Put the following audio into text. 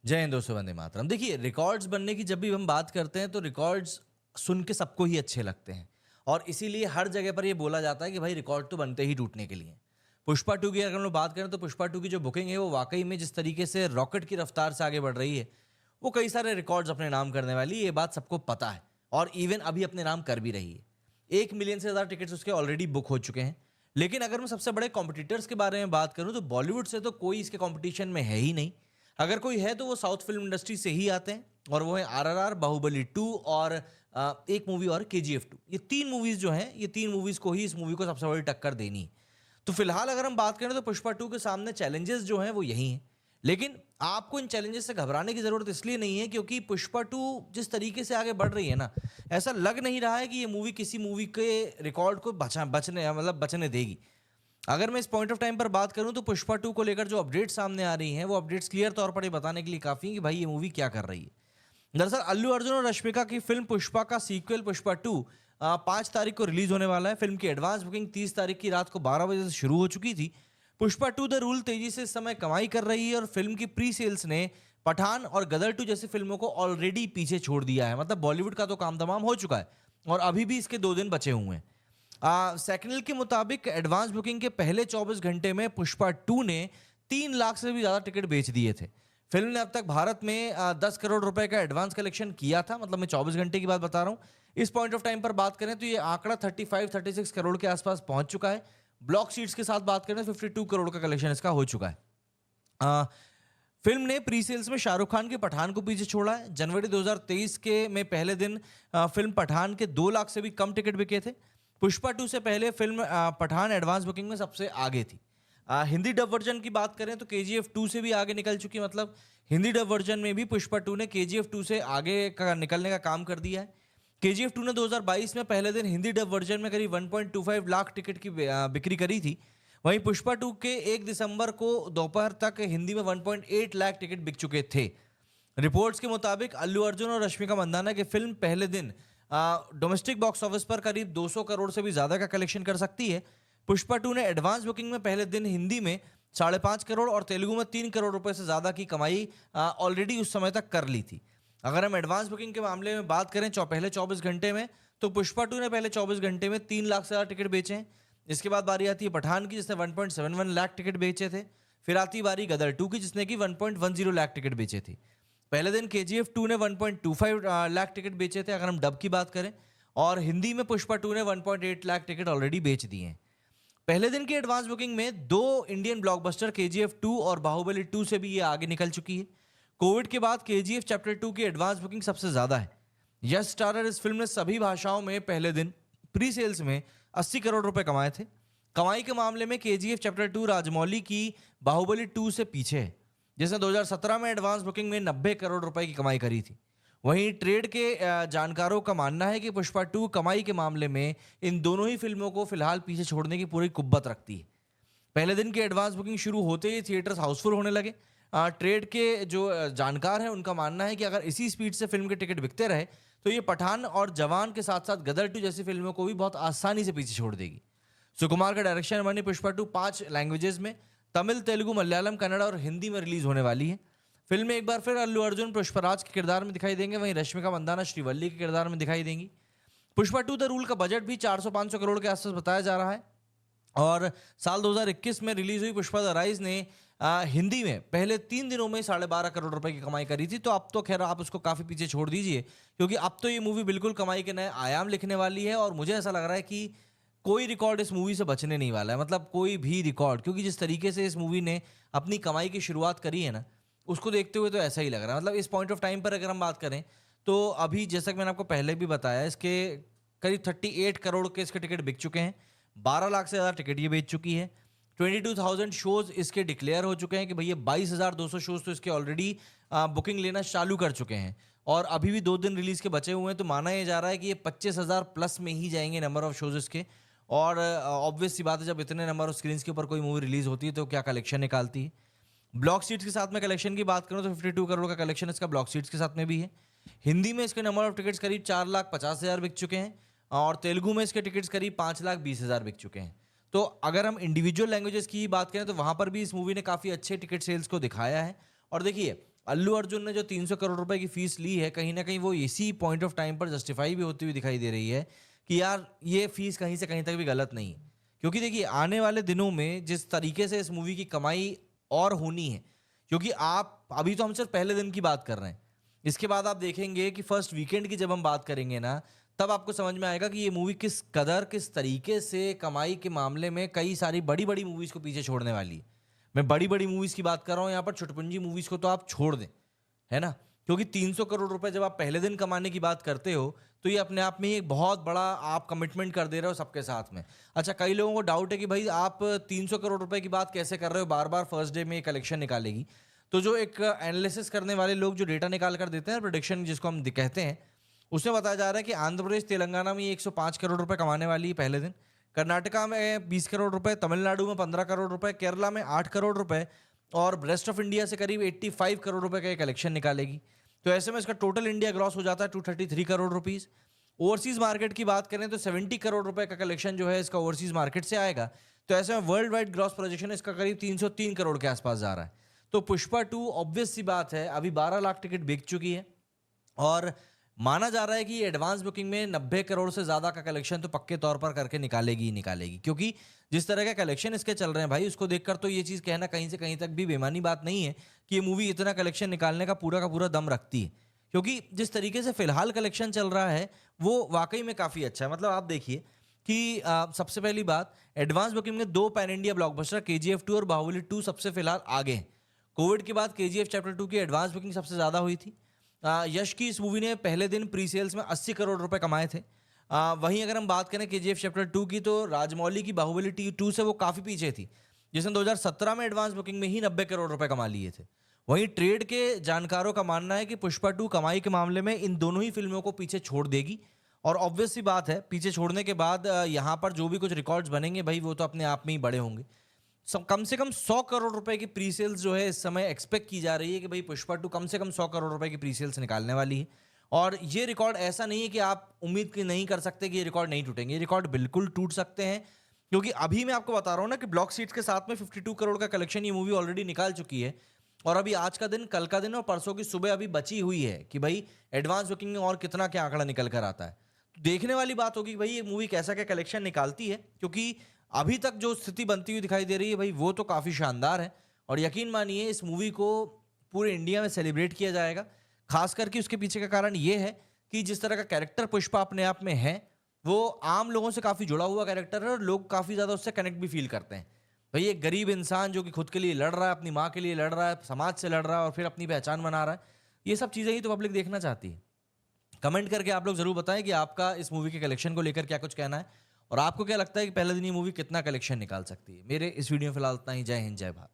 जय हिंद दोस्तों, वंदे मातरम। देखिए, रिकॉर्ड्स बनने की जब भी हम बात करते हैं तो रिकॉर्ड्स सुन के सबको ही अच्छे लगते हैं और इसीलिए हर जगह पर ये बोला जाता है कि भाई रिकॉर्ड तो बनते ही टूटने के लिए। पुष्पा टू की अगर हम लोग बात करें तो पुष्पा टू की जो बुकिंग है वो वाकई में जिस तरीके से रॉकेट की रफ्तार से आगे बढ़ रही है, वो कई सारे रिकॉर्ड्स अपने नाम करने वाली है, ये बात सबको पता है और इवन अभी अपने नाम कर भी रही है। 1 मिलियन से ज़्यादा टिकट्स उसके ऑलरेडी बुक हो चुके हैं। लेकिन अगर मैं सबसे बड़े कॉम्पिटिटर्स के बारे में बात करूं तो बॉलीवुड से तो कोई इसके कॉम्पिटिशन में है ही नहीं। अगर कोई है तो वो साउथ फिल्म इंडस्ट्री से ही आते हैं और वो है आरआरआर, बाहुबली 2 और एक मूवी और केजीएफ 2। ये तीन मूवीज जो हैं, ये तीन मूवीज को ही इस मूवी को सबसे बड़ी टक्कर देनी है। तो फिलहाल अगर हम बात करें तो पुष्पा 2 के सामने चैलेंजेस जो हैं वो यही हैं। लेकिन आपको इन चैलेंजेस से घबराने की जरूरत इसलिए नहीं है क्योंकि पुष्पा 2 जिस तरीके से आगे बढ़ रही है ना, ऐसा लग नहीं रहा है कि ये मूवी किसी मूवी के रिकॉर्ड को बचने देगी। अगर मैं इस पॉइंट ऑफ टाइम पर बात करूं तो पुष्पा 2 को लेकर जो अपडेट्स सामने आ रही हैं वो अपडेट्स क्लियर तौर पर ये बताने के लिए काफ़ी हैं कि भाई ये मूवी क्या कर रही है। दरअसल अल्लू अर्जुन और रश्मिका की फिल्म पुष्पा का सीक्वल पुष्पा 2 5 तारीख को रिलीज होने वाला है। फिल्म की एडवांस बुकिंग 30 तारीख की रात को 12 बजे से शुरू हो चुकी थी। पुष्पा 2 द रूल तेजी से इस समय कमाई कर रही है और फिल्म की प्री सेल्स ने पठान और गदर 2 जैसी फिल्मों को ऑलरेडी पीछे छोड़ दिया है। मतलब बॉलीवुड का तो काम तमाम हो चुका है और अभी भी इसके 2 दिन बचे हुए हैं। सेकंडल के मुताबिक एडवांस बुकिंग के पहले 24 घंटे में पुष्पा 2 ने 3 लाख से भी ज़्यादा टिकट बेच दिए थे। फिल्म ने अब तक भारत में 10 करोड़ रुपए का एडवांस कलेक्शन किया था। मतलब मैं 24 घंटे की बात बता रहा हूँ। इस पॉइंट ऑफ टाइम पर बात करें तो ये आंकड़ा 35-36 करोड़ के आसपास पहुंच चुका है। ब्लॉक सीट्स के साथ बात करें तो 52 करोड़ का कलेक्शन इसका हो चुका है। फिल्म ने प्री सेल्स में शाहरुख खान के पठान को पीछे छोड़ा है। जनवरी 2023 के में पहले दिन फिल्म पठान के 2 लाख से भी कम टिकट बिके थे। पुष्पा 2 से पहले फिल्म पठान एडवांस बुकिंग में सबसे आगे थी। हिंदी डब वर्जन की बात करें तो केजीएफ 2 से भी आगे निकल चुकी। मतलब हिंदी डब वर्जन में भी पुष्पा 2 ने केजीएफ 2 से आगे का निकलने का काम कर दिया है। केजीएफ 2 ने 2022 में पहले दिन हिंदी डब वर्जन में करीब 1.25 लाख टिकट की बिक्री करी थी। वहीं पुष्पा 2 के 1 दिसंबर को दोपहर तक हिंदी में 1.8 लाख टिकट बिक चुके थे। रिपोर्ट्स के मुताबिक अल्लू अर्जुन और रश्मिका मंदाना की फिल्म पहले दिन डोमेस्टिक बॉक्स ऑफिस पर करीब 200 करोड़ से भी ज्यादा का कलेक्शन कर सकती है। पुष्पा 2 ने एडवांस बुकिंग में पहले दिन हिंदी में 5.5 करोड़ और तेलुगु में 3 करोड़ रुपए से ज्यादा की कमाई ऑलरेडी उस समय तक कर ली थी। अगर हम एडवांस बुकिंग के मामले में बात करें पहले 24 घंटे में, तो पुष्पा 2 ने पहले 24 घंटे में 3 लाख से ज्यादा टिकट बेचे हैं। इसके बाद बारी आती है पठान की जिसने 1.71 लाख टिकट बेचे थे। फिर आती बारी गदर 2 की जिसने कि 1.10 लाख टिकट बेचे थे। पहले दिन केजीएफ 2 ने 1.25 लाख टिकट बेचे थे अगर हम डब की बात करें, और हिंदी में पुष्पा 2 ने 1.8 लाख टिकट ऑलरेडी बेच दिए हैं। पहले दिन की एडवांस बुकिंग में 2 इंडियन ब्लॉकबस्टर केजीएफ 2 और बाहुबली 2 से भी ये आगे निकल चुकी है। कोविड के बाद केजीएफ चैप्टर 2 की एडवांस बुकिंग सबसे ज्यादा है। यश स्टारर इस फिल्म ने सभी भाषाओं में पहले दिन प्री सेल्स में 80 करोड़ रुपए कमाए थे। कमाई के मामले में केजीएफ चैप्टर 2 राजमौली की बाहुबली 2 से पीछे है, जिसने 2017 में एडवांस बुकिंग में 90 करोड़ रुपए की कमाई करी थी। वहीं ट्रेड के जानकारों का मानना है कि पुष्पा 2 कमाई के मामले में इन दोनों ही फिल्मों को फिलहाल पीछे छोड़ने की पूरी कुव्वत रखती है। पहले दिन की एडवांस बुकिंग शुरू होते ही थिएटर्स हाउसफुल होने लगे। ट्रेड के जो जानकार हैं उनका मानना है कि अगर इसी स्पीड से फिल्म के टिकट बिकते रहे तो ये पठान और जवान के साथ साथ गदर 2 जैसी फिल्मों को भी बहुत आसानी से पीछे छोड़ देगी। सुकुमार का डायरेक्शन बनी पुष्पा 2 5 लैंग्वेजेस में तमिल, तेलुगु, मलयालम, कन्नड़ और हिंदी में रिलीज होने वाली है। फिल्म में एक बार फिर अल्लू अर्जुन पुष्पराज के किरदार में दिखाई देंगे, वहीं रश्मिका मंदाना श्रीवल्ली के किरदार में दिखाई देंगी। पुष्पा 2 द रूल का बजट भी 400-500 करोड़ के आसपास बताया जा रहा है और साल 2021 में रिलीज हुई पुष्पा द राइज ने हिंदी में पहले 3 दिनों में 12.5 करोड़ रुपए की कमाई करी थी। तो अब तो खैर आप उसको काफी पीछे छोड़ दीजिए क्योंकि अब तो ये मूवी बिल्कुल कमाई के नए आयाम लिखने वाली है और मुझे ऐसा लग रहा है कि कोई रिकॉर्ड इस मूवी से बचने नहीं वाला है। मतलब कोई भी रिकॉर्ड, क्योंकि जिस तरीके से इस मूवी ने अपनी कमाई की शुरुआत करी है ना, उसको देखते हुए तो ऐसा ही लग रहा है। मतलब इस पॉइंट ऑफ टाइम पर अगर हम बात करें तो अभी जैसा कि मैंने आपको पहले भी बताया, इसके करीब 38 करोड़ के इसके टिकट बिक चुके हैं। 12 लाख से ज़्यादा टिकट ये बेच चुकी है। 22,000 शोज इसके डिक्लेयर हो चुके हैं कि भैया 22,200 शोज तो इसके ऑलरेडी बुकिंग लेना चालू कर चुके हैं और अभी भी 2 दिन रिलीज के बचे हुए हैं। तो माना यह जा रहा है कि ये 25,000 प्लस में ही जाएंगे नंबर ऑफ शोज इसके। और ऑब्वियस सी बात है, जब इतने नंबर ऑफ स्क्रीन के ऊपर कोई मूवी रिलीज होती है तो क्या कलेक्शन निकालती है। ब्लॉक सीट्स के साथ में कलेक्शन की बात करूं तो 52 करोड़ का कलेक्शन इसका ब्लॉक सीट्स के साथ में भी है। हिंदी में इसके नंबर ऑफ टिकट्स करीब 4,50,000 बिक चुके हैं और तेलुगु में इसके टिकट्स करीब 5,20,000 बिक चुके हैं। तो अगर हम इंडिविजुअल लैंग्वेजेस की बात करें तो वहां पर भी इस मूवी ने काफ़ी अच्छे टिकट सेल्स को दिखाया है। और देखिए, अल्लू अर्जुन ने जो 300 करोड़ रुपए की फीस ली है, कहीं ना कहीं वो इसी पॉइंट ऑफ टाइम पर जस्टिफाई भी होती हुई दिखाई दे रही है कि यार ये फीस कहीं से कहीं तक भी गलत नहीं है। क्योंकि देखिए आने वाले दिनों में जिस तरीके से इस मूवी की कमाई और होनी है, क्योंकि आप अभी तो हम सिर्फ पहले दिन की बात कर रहे हैं, इसके बाद आप देखेंगे कि फर्स्ट वीकेंड की जब हम बात करेंगे ना, तब आपको समझ में आएगा कि ये मूवी किस कदर किस तरीके से कमाई के मामले में कई सारी बड़ी बड़ी मूवीज को पीछे छोड़ने वाली है। मैं बड़ी बड़ी मूवीज की बात कर रहा हूँ यहाँ पर, छुटपुंजी मूवीज को तो आप छोड़ दें, है ना। क्योंकि 300 करोड़ रुपए जब आप पहले दिन कमाने की बात करते हो, तो ये अपने आप में ही एक बहुत बड़ा आप कमिटमेंट कर दे रहे हो सबके साथ में। अच्छा, कई लोगों को डाउट है कि भाई आप 300 करोड़ रुपए की बात कैसे कर रहे हो, बार बार फर्स्ट डे में कलेक्शन निकालेगी। तो जो एक एनालिसिस करने वाले लोग जो डेटा निकाल कर देते हैं, प्रोडिक्शन जिसको हम कहते हैं, उसमें बताया जा रहा है कि आंध्र प्रदेश तेलंगाना में ये 105 करोड़ रुपए कमाने वाली है पहले दिन, कर्नाटका में 20 करोड़ रुपए, तमिलनाडु में 15 करोड़ रुपए, केरला में 8 करोड़ रुपए और रेस्ट ऑफ इंडिया से करीब 85 करोड़ रुपए का कलेक्शन निकालेगी। तो ऐसे में इसका टोटल इंडिया ग्रॉस हो जाता है 233 करोड़ रुपीस। ओवरसीज मार्केट की बात करें तो 70 करोड़ रुपए का कलेक्शन जो है इसका ओवरसीज मार्केट से आएगा। तो ऐसे में वर्ल्ड वाइड ग्रॉस प्रोजेक्शन इसका करीब 303 करोड़ के आसपास जा रहा है। तो पुष्पा 2 ऑब्वियस सी बात है अभी 12 लाख टिकट बिक चुकी है और माना जा रहा है कि ये एडवांस बुकिंग में 90 करोड़ से ज्यादा का कलेक्शन तो पक्के तौर पर करके निकालेगी ही निकालेगी। क्योंकि जिस तरह का कलेक्शन इसके चल रहे हैं भाई, उसको देखकर तो ये चीज कहना कहीं से कहीं तक भी बेमानी बात नहीं है कि ये मूवी इतना कलेक्शन निकालने का पूरा दम रखती है। क्योंकि जिस तरीके से फिलहाल कलेक्शन चल रहा है वो वाकई में काफी अच्छा है। मतलब आप देखिए कि सबसे पहली बात, एडवांस बुकिंग में 2 पैन इंडिया ब्लॉकबस्टर KGF 2 और बाहुबली 2 सबसे फिलहाल आगे हैं। कोविड के बाद KGF चैप्टर 2 की एडवांस बुकिंग सबसे ज्यादा हुई थी। यश की इस मूवी ने पहले दिन प्री सेल्स में 80 करोड़ रुपए कमाए थे। वहीं अगर हम बात करें KGF चैप्टर 2 की, तो राजमौली की बाहुबली 2 से वो काफी पीछे थी, जिसने 2017 में एडवांस बुकिंग में ही 90 करोड़ रुपए कमा लिए थे। वहीं ट्रेड के जानकारों का मानना है कि पुष्पा 2 कमाई के मामले में इन दोनों ही फिल्मों को पीछे छोड़ देगी। और ऑब्वियस सी बात है, पीछे छोड़ने के बाद यहाँ पर जो भी कुछ रिकॉर्ड्स बनेंगे भाई वो तो अपने आप में ही बड़े होंगे। कम से कम 100 करोड़ रुपए की प्री सेल्स जो है इस समय एक्सपेक्ट की जा रही है कि भाई पुष्पा 2 कम से कम 100 करोड़ रुपए की प्री सेल्स निकालने वाली है। और ये रिकॉर्ड ऐसा नहीं है कि आप उम्मीद नहीं कर सकते कि ये रिकॉर्ड नहीं टूटेंगे, ये रिकॉर्ड बिल्कुल टूट सकते हैं। क्योंकि अभी मैं आपको बता रहा हूँ ना कि ब्लॉक सीट्स के साथ में 52 करोड़ का कलेक्शन ये मूवी ऑलरेडी निकाल चुकी है। और अभी आज का दिन, कल का दिन और परसों की सुबह अभी बची हुई है कि भाई एडवांस बुकिंग में और कितना क्या आंकड़ा निकल कर आता है। तो देखने वाली बात होगी भाई ये मूवी कैसा क्या कलेक्शन निकालती है। क्योंकि अभी तक जो स्थिति बनती हुई दिखाई दे रही है भाई वो तो काफ़ी शानदार है। और यकीन मानिए इस मूवी को पूरे इंडिया में सेलिब्रेट किया जाएगा। खास करके उसके पीछे का कारण ये है कि जिस तरह का कैरेक्टर पुष्पा अपने आप में है, वो आम लोगों से काफ़ी जुड़ा हुआ कैरेक्टर है और लोग काफ़ी ज़्यादा उससे कनेक्ट भी फील करते हैं। भाई एक गरीब इंसान जो कि खुद के लिए लड़ रहा है, अपनी माँ के लिए लड़ रहा है, समाज से लड़ रहा है और फिर अपनी पहचान बना रहा है, ये सब चीज़ें ही तो पब्लिक देखना चाहती है। कमेंट करके आप लोग जरूर बताएं कि आपका इस मूवी के कलेक्शन को लेकर क्या कुछ कहना है और आपको क्या लगता है कि पहले दिन ये मूवी कितना कलेक्शन निकाल सकती है। मेरे इस वीडियो में फिलहाल इतना ही। जय हिंद, जय भारत।